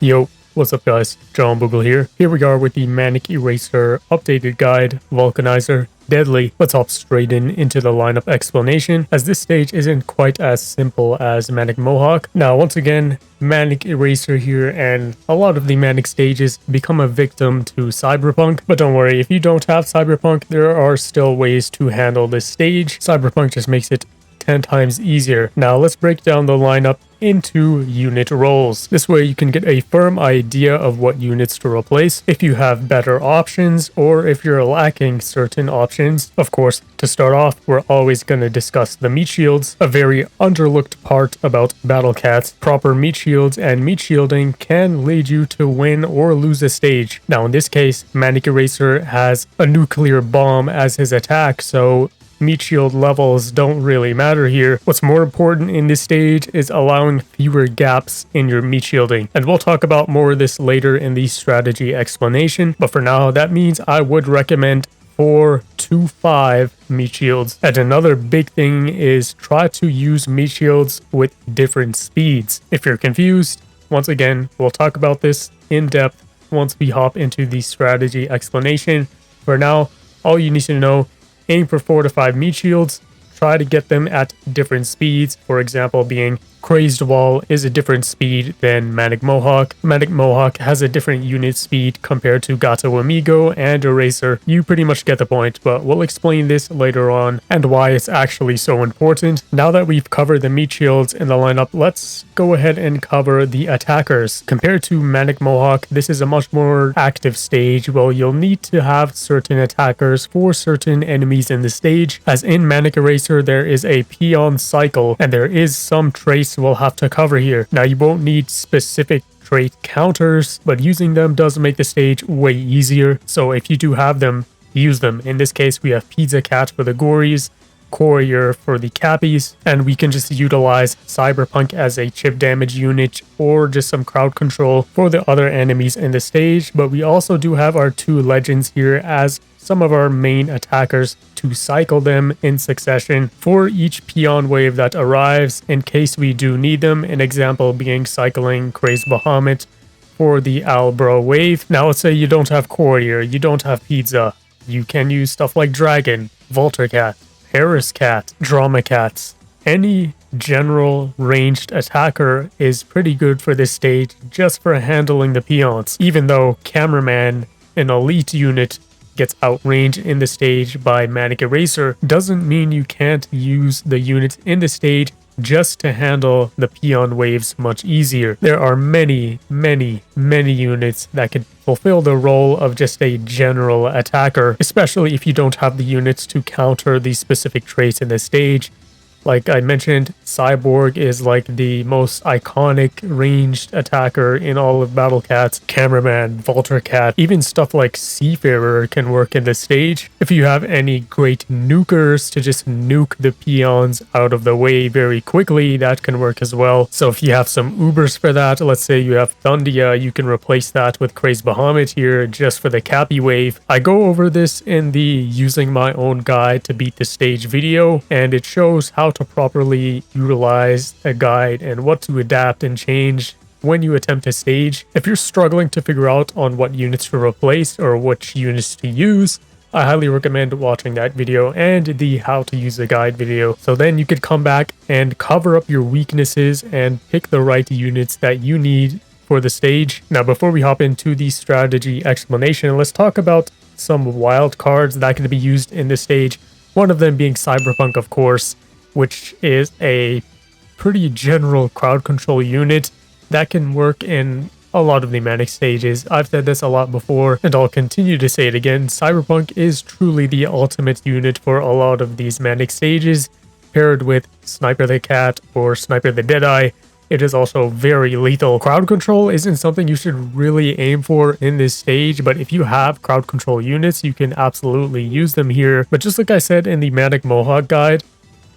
Yo, what's up guys? John Boogle here. Here we are with the Manic Eraser updated guide, Vulcanizer, Deadly. Let's hop straight into the lineup explanation, as this stage isn't quite as simple as Manic Mohawk. Now, once again, Manic Eraser here, and a lot of the Manic stages become a victim to Cyberpunk. But don't worry, if you don't have Cyberpunk, there are still ways to handle this stage. Cyberpunk just makes it 10 times easier. Now let's break down the lineup into unit roles. This way you can get a firm idea of what units to replace if you have better options or if you're lacking certain options. Of course, to start off, we're always going to discuss the meat shields, a very underlooked part about battle cats. Proper meat shields and meat shielding can lead you to win or lose a stage. Now in this case, Manic Eraser has a nuclear bomb as his attack, so meat shield levels don't really matter here. What's more important in this stage is allowing fewer gaps in your meat shielding, and we'll talk about more of this later in the strategy explanation, but for now that means I would recommend 4 to 5 meat shields. And another big thing is try to use meat shields with different speeds. If you're confused, once again, we'll talk about this in depth once we hop into the strategy explanation. For now, all you need to know: aim for 4 to 5 meat shields, try to get them at different speeds. For example, being Crazed Wall is a different speed than Manic Mohawk. Manic Mohawk has a different unit speed compared to Gato Amigo and Eraser. You pretty much get the point, but we'll explain this later on and why it's actually so important. Now that we've covered the meat shields in the lineup, let's go ahead and cover the attackers. Compared to Manic Mohawk, this is a much more active stage. Well, you'll need to have certain attackers for certain enemies in the stage. As in Manic Eraser, there is a peon cycle, and there is some trace we'll have to cover here. Now, you won't need specific trait counters, but using them does make the stage way easier. So if you do have them, use them. In this case, we have Pizza Cat for the Gories, Courier for the Cappies, and we can just utilize Cyberpunk as a chip damage unit or just some crowd control for the other enemies in the stage. But we also do have our 2 legends here as some of our main attackers to cycle them in succession for each peon wave that arrives in case we do need them. An example being cycling Crazed Bahamut for the Albro wave. Now let's say you don't have Courier, you don't have Pizza. You can use stuff like Dragon, Cat, Harris Cat, Drama Cats. Any general ranged attacker is pretty good for this stage just for handling the peons. Even though Cameraman, an elite unit, gets outranged in the stage by Manic Eraser, doesn't mean you can't use the units in the stage just to handle the peon waves much easier. There are many units that could fulfill the role of just a general attacker, especially if you don't have the units to counter these specific traits in the stage. Like I mentioned, Cyborg is like the most iconic ranged attacker in all of Battle Cats. Cameraman, Cat, even stuff like Seafarer can work in this stage. If you have any great nukers to just nuke the peons out of the way very quickly, that can work as well. So if you have some Ubers for that, let's say you have Thundia, you can replace that with Crazed Bahamut here just for the Cappy wave. I go over this in the using my own guide to beat the stage video, and it shows how to properly utilize a guide and what to adapt and change when you attempt a stage. If you're struggling to figure out on what units to replace or which units to use, I highly recommend watching that video and the how to use the guide video. So then you could come back and cover up your weaknesses and pick the right units that you need for the stage. Now, before we hop into the strategy explanation, let's talk about some wild cards that can be used in this stage. One of them being Cyberpunk, of course, which is a pretty general crowd control unit that can work in a lot of the Manic stages. I've said this a lot before, and I'll continue to say it again. Cyberpunk is truly the ultimate unit for a lot of these Manic stages. Paired with Sniper the Cat or Sniper the Deadeye, it is also very lethal. Crowd control isn't something you should really aim for in this stage, but if you have crowd control units, you can absolutely use them here. But just like I said in the Manic Mohawk guide,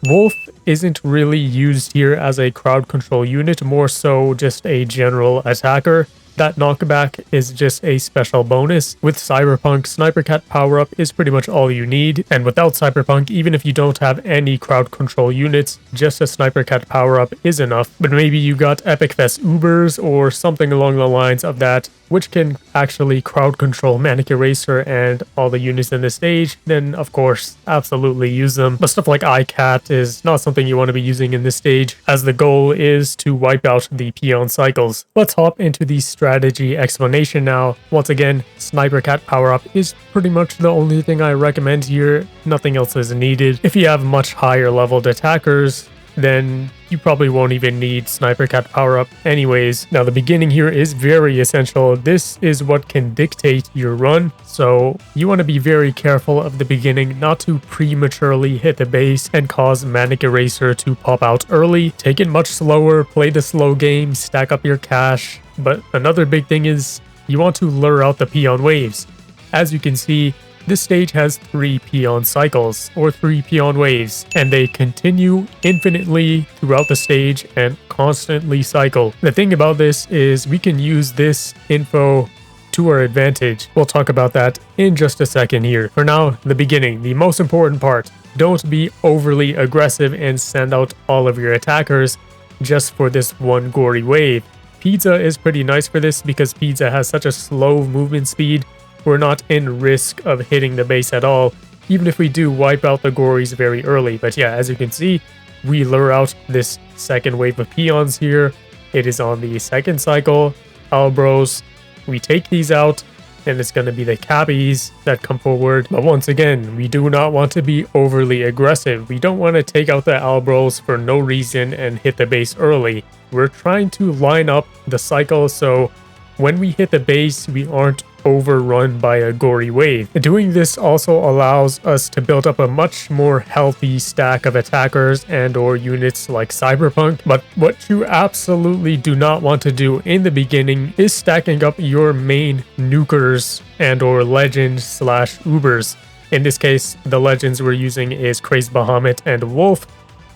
Wolf isn't really used here as a crowd control unit, more so just a general attacker. that knockback is just a special bonus. With Cyberpunk, Sniper Cat power-up is pretty much all you need, and without Cyberpunk, even if you don't have any crowd control units, just a Sniper Cat power-up is enough. But maybe you got Epic Fest Ubers or something along the lines of that, which can actually crowd control Manic Eraser and all the units in the stage, then of course, absolutely use them. But stuff like iCat is not something you want to be using in this stage, as the goal is to wipe out the peon cycles. Let's hop into the strategy explanation now. Once again, Sniper Cat power-up is pretty much the only thing I recommend here. Nothing else is needed. If you have much higher leveled attackers, then you probably won't even need Sniper Cat power-up anyways. Now the beginning here is very essential. This is what can dictate your run, so you want to be very careful of the beginning not to prematurely hit the base and cause Manic Eraser to pop out early. Take it much slower, play the slow game, stack up your cash. But another big thing is you want to lure out the peon waves. As you can see, this stage has 3 peon cycles, or 3 peon waves, and they continue infinitely throughout the stage and constantly cycle. The thing about this is we can use this info to our advantage. We'll talk about that in just a second here. For now, the beginning, the most important part. Don't be overly aggressive and send out all of your attackers just for this one gory wave. Pizza is pretty nice for this because Pizza has such a slow movement speed. We're not in risk of hitting the base at all, even if we do wipe out the gories very early. But yeah, as you can see, we lure out this second wave of peons here. It is on the second cycle. Albros, we take these out, and it's going to be the cabbies that come forward. But once again, we do not want to be overly aggressive. We don't want to take out the Albros for no reason and hit the base early. We're trying to line up the cycle so when we hit the base, we aren't overrun by a gory wave. Doing this also allows us to build up a much more healthy stack of attackers and or units like Cyberpunk. But what you absolutely do not want to do in the beginning is stacking up your main nukers and or legends slash ubers. In this case, the legends we're using is Crazed Moneko and Wolf.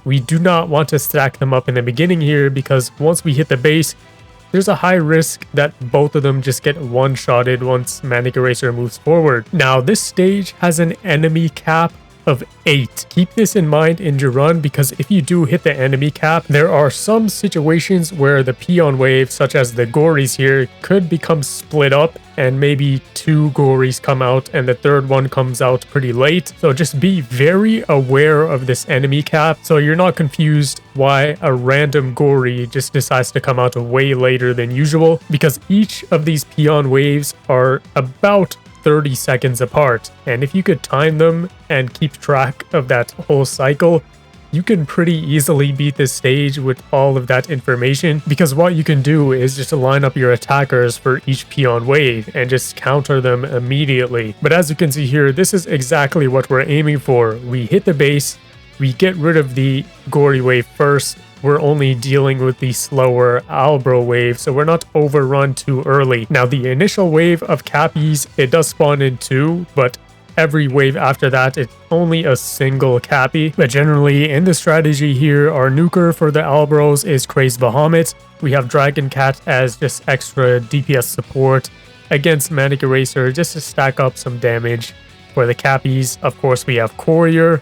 We do not want to stack them up in the beginning here because once we hit the base, there's a high risk that both of them just get one-shotted once Manic Eraser moves forward. Now, this stage has an enemy cap of 8. Keep this in mind in your run because if you do hit the enemy cap, there are some situations where the peon wave, such as the gories here, could become split up and maybe 2 gories come out and the third one comes out pretty late. So just be very aware of this enemy cap so you're not confused why a random gory just decides to come out way later than usual, because each of these peon waves are about 30 seconds apart, and if you could time them and keep track of that whole cycle, you can pretty easily beat this stage with all of that information, because what you can do is just line up your attackers for each peon wave and just counter them immediately. But as you can see here, this is exactly what we're aiming for. We hit the base, we get rid of the gory wave first. We're only dealing with the slower Albro wave, so we're not overrun too early. Now, the initial wave of Cappies, it does spawn in 2, but every wave after that, it's only a single Cappy. But generally, in the strategy here, our nuker for the Albros is Crazed Moneko. We have Dragon Cat as just extra DPS support against Manic Eraser, just to stack up some damage. For the Cappies, of course, we have Courier,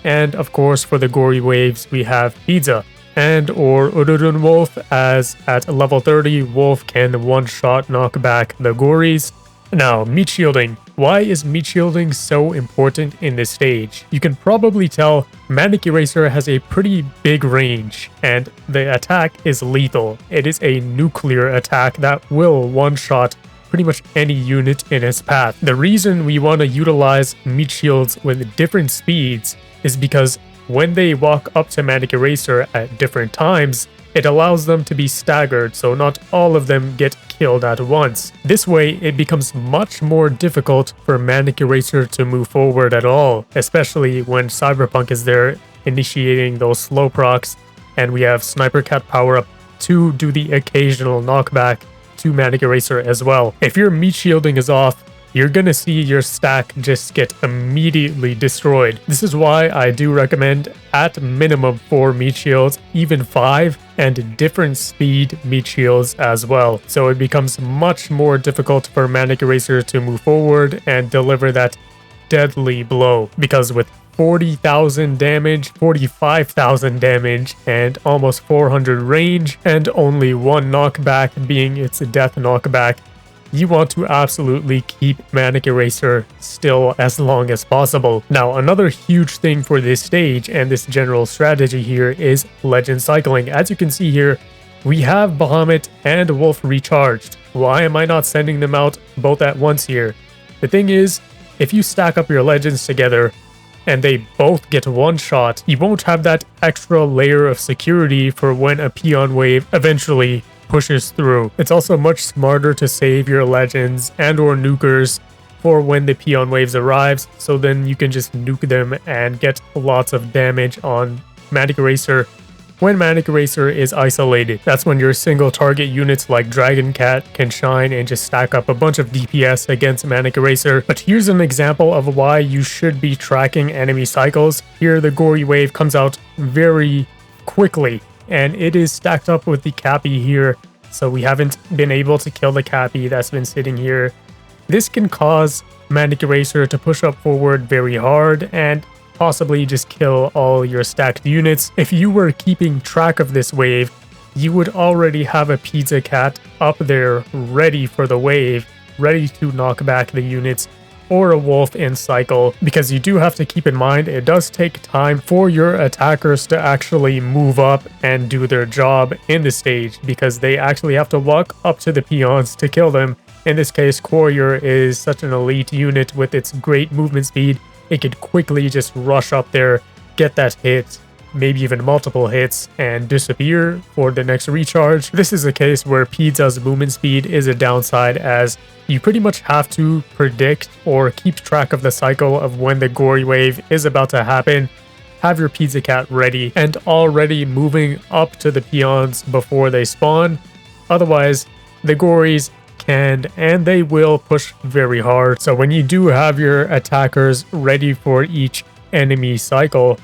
and of course, for the gory waves, we have Pizza. And or Udurun Wolf, as at level 30, Wolf can one-shot knock back the gories. Now, meat shielding. Why is meat shielding so important in this stage? You can probably tell Manic Eraser has a pretty big range, and the attack is lethal. It is a nuclear attack that will one-shot pretty much any unit in its path. The reason we want to utilize meat shields with different speeds is because when they walk up to Manic Eraser at different times, it allows them to be staggered, so not all of them get killed at once. This way, it becomes much more difficult for Manic Eraser to move forward at all, especially when Cyberpunk is there initiating those slow procs, and we have Sniper Cat power-up to do the occasional knockback to Manic Eraser as well. If your meat shielding is off, you're gonna see your stack just get immediately destroyed. This is why I do recommend at minimum 4 meat shields, even 5, and different speed meat shields as well. So it becomes much more difficult for Manic Eraser to move forward and deliver that deadly blow, because with 40,000 damage, 45,000 damage, and almost 400 range, and only 1 knockback being its death knockback, you want to absolutely keep Manic Eraser still as long as possible. Now, another huge thing for this stage and this general strategy here is legend cycling. As you can see here, we have Bahamut and Wolf recharged. Why am I not sending them out both at once here? The thing is, if you stack up your legends together and they both get one shot, you won't have that extra layer of security for when a peon wave eventually pushes through. It's also much smarter to save your legends and or nukers for when the peon waves arrives, so then you can just nuke them and get lots of damage on Manic Eraser when Manic Eraser is isolated. That's when your single target units like Dragon Cat can shine and just stack up a bunch of DPS against Manic Eraser. But here's an example of why you should be tracking enemy cycles. Here the Gory Wave comes out very quickly, and it is stacked up with the Cappy here, so we haven't been able to kill the Cappy that's been sitting here. This can cause Manic Eraser to push up forward very hard and possibly just kill all your stacked units. If you were keeping track of this wave, you would already have a Pizza Cat up there ready for the wave, ready to knock back the units, or a Wolf in cycle, because you do have to keep in mind it does take time for your attackers to actually move up and do their job in the stage, because they actually have to walk up to the peons to kill them. In this case, Courier is such an elite unit with its great movement speed. It could quickly just rush up there, get that hit, maybe even multiple hits, and disappear for the next recharge. This is a case where Pizza's movement speed is a downside, as you pretty much have to predict or keep track of the cycle of when the Gory Wave is about to happen. Have your Pizza Cat ready and already moving up to the peons before they spawn. Otherwise, the Gories can and they will push very hard. So when you do have your attackers ready for each enemy cycle,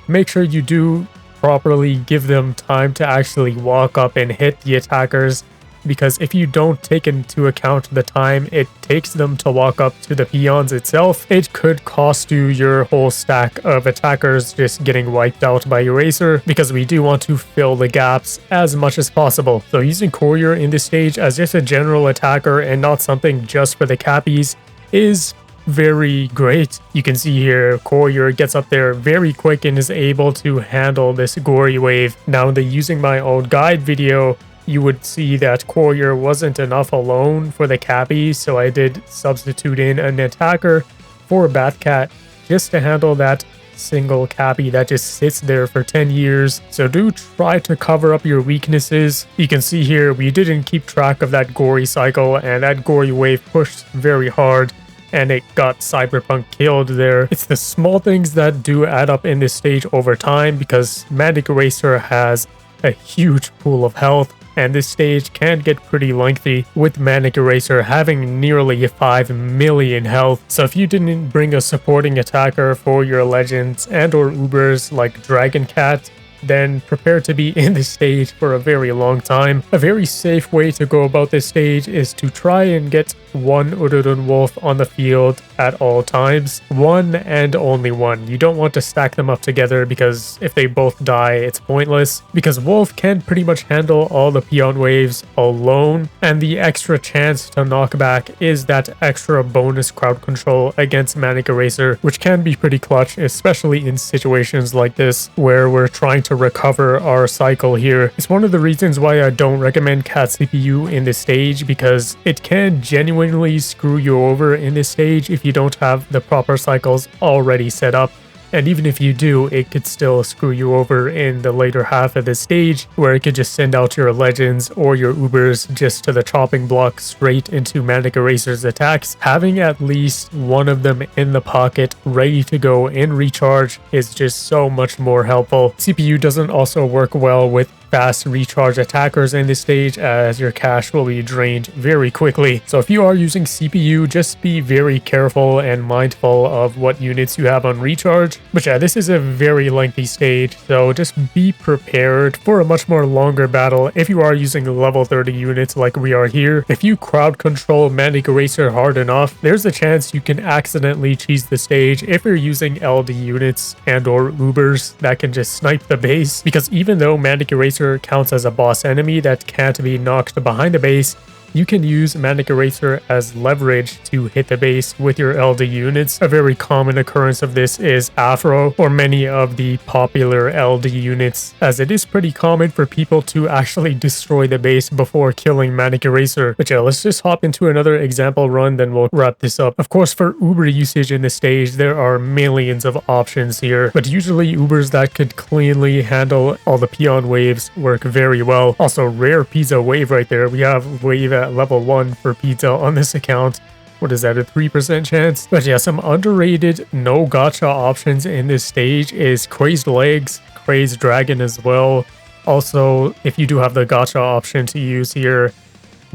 make sure you do properly give them time to actually walk up and hit the attackers, because if you don't take into account the time it takes them to walk up to the peons itself, it could cost you your whole stack of attackers just getting wiped out by Eraser, because we do want to fill the gaps as much as possible. So using Courier in this stage as just a general attacker and not something just for the Cappies is very great. You can see here Courier gets up there very quick and is able to handle this Gory Wave. Now in the using my old guide video, you would see that Courier wasn't enough alone for the Cappy, so I did substitute in an attacker for Batcat just to handle that single Cappy that just sits there for 10 years. So do try to cover up your weaknesses. You can see here we didn't keep track of that Gory cycle, and that Gory Wave pushed very hard and it got Cyberpunk killed there. It's the small things that do add up in this stage over time, because Manic Eraser has a huge pool of health, and this stage can get pretty lengthy with Manic Eraser having nearly 5 million health. So if you didn't bring a supporting attacker for your legends and or Ubers like Dragon Cat, then prepare to be in this stage for a very long time. A very safe way to go about this stage is to try and get one Ururun Wolf on the field at all times. One and only one. You don't want to stack them up together, because if they both die, it's pointless, because Wolf can pretty much handle all the peon waves alone, and the extra chance to knock back is that extra bonus crowd control against Manic Eraser, which can be pretty clutch, especially in situations like this where we're trying to recover our cycle here. It's one of the reasons why I don't recommend Cat CPU in this stage, because it can genuinely screw you over in this stage if you don't have the proper cycles already set up. And even if you do, it could still screw you over in the later half of the stage, where it could just send out your legends or your Ubers just to the chopping block straight into Manic Eraser's attacks. Having at least one of them in the pocket ready to go in recharge is just so much more helpful. CPU doesn't also work well with fast recharge attackers in this stage, as your cash will be drained very quickly. So if you are using CPU, just be very careful and mindful of what units you have on recharge. But yeah, this is a very lengthy stage, so just be prepared for a much more longer battle if you are using level 30 units like we are here. If you crowd control Manic Eraser hard enough, there's a chance you can accidentally cheese the stage if you're using LD units and or Ubers that can just snipe the base, because even though Manic Eraser counts as a boss enemy that can't be knocked behind the base, you can use Manic Eraser as leverage to hit the base with your LD units. A very common occurrence of this is Afro or many of the popular LD units, as it is pretty common for people to actually destroy the base before killing Manic Eraser. But yeah, let's just hop into another example run, then we'll wrap this up. Of course, for Uber usage in this stage, there are millions of options here, but usually Ubers that could cleanly handle all the peon waves work very well. Also, rare pizza wave right there. We have wave at level 1 for pizza on this account. What is that, a 3% chance? But yeah, some underrated no gacha options in this stage is Crazed Legs, Crazed Dragon as well. Also, if you do have the gacha option to use here,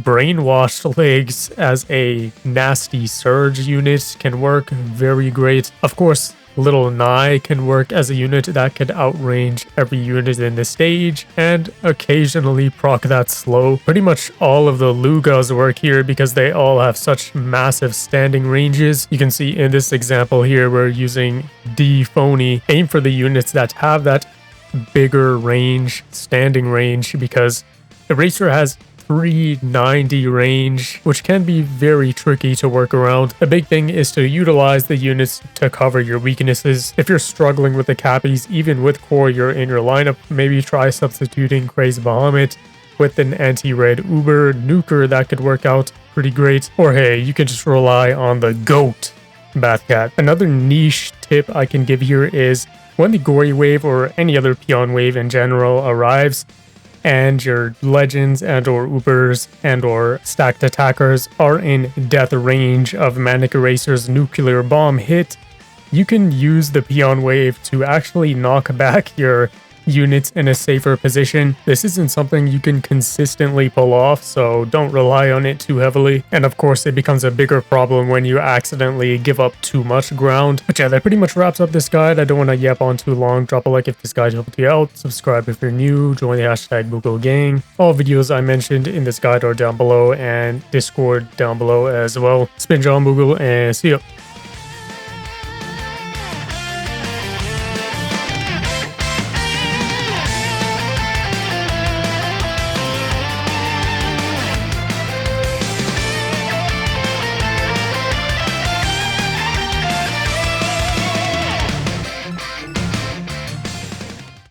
Brainwashed Legs as a nasty surge unit can work very great. Of course, Little Nye can work as a unit that could outrange every unit in the stage and occasionally proc that slow. Pretty much all of the Lugas work here because they all have such massive standing ranges. You can see in this example here we're using D Phony. Aim for the units that have that bigger range, standing range, because Eraser has 390 range, which can be very tricky to work around. A big thing is to utilize the units to cover your weaknesses. If you're struggling with the cappies, even with Courier in your lineup, maybe try substituting Crazed Bahamut with an anti-red Uber nuker. That could work out pretty great. Or hey, you can just rely on the GOAT Cat. Another niche tip I can give here is when the Gory wave or any other peon wave in general arrives, and your legends and or Ubers and or stacked attackers are in death range of Manic Eraser's nuclear bomb hit, you can use the peon wave to actually knock back your units in a safer position. This isn't something you can consistently pull off, so don't rely on it too heavily. And of course, it becomes a bigger problem when you accidentally give up too much ground. But yeah, that pretty much wraps up this guide. I don't want to yap on too long. Drop a like if this guide helped you out. Subscribe if you're new. Join the hashtag Boogle gang. All videos I mentioned in this guide are down below, and Discord down below as well. It's been John Boogle, and see ya.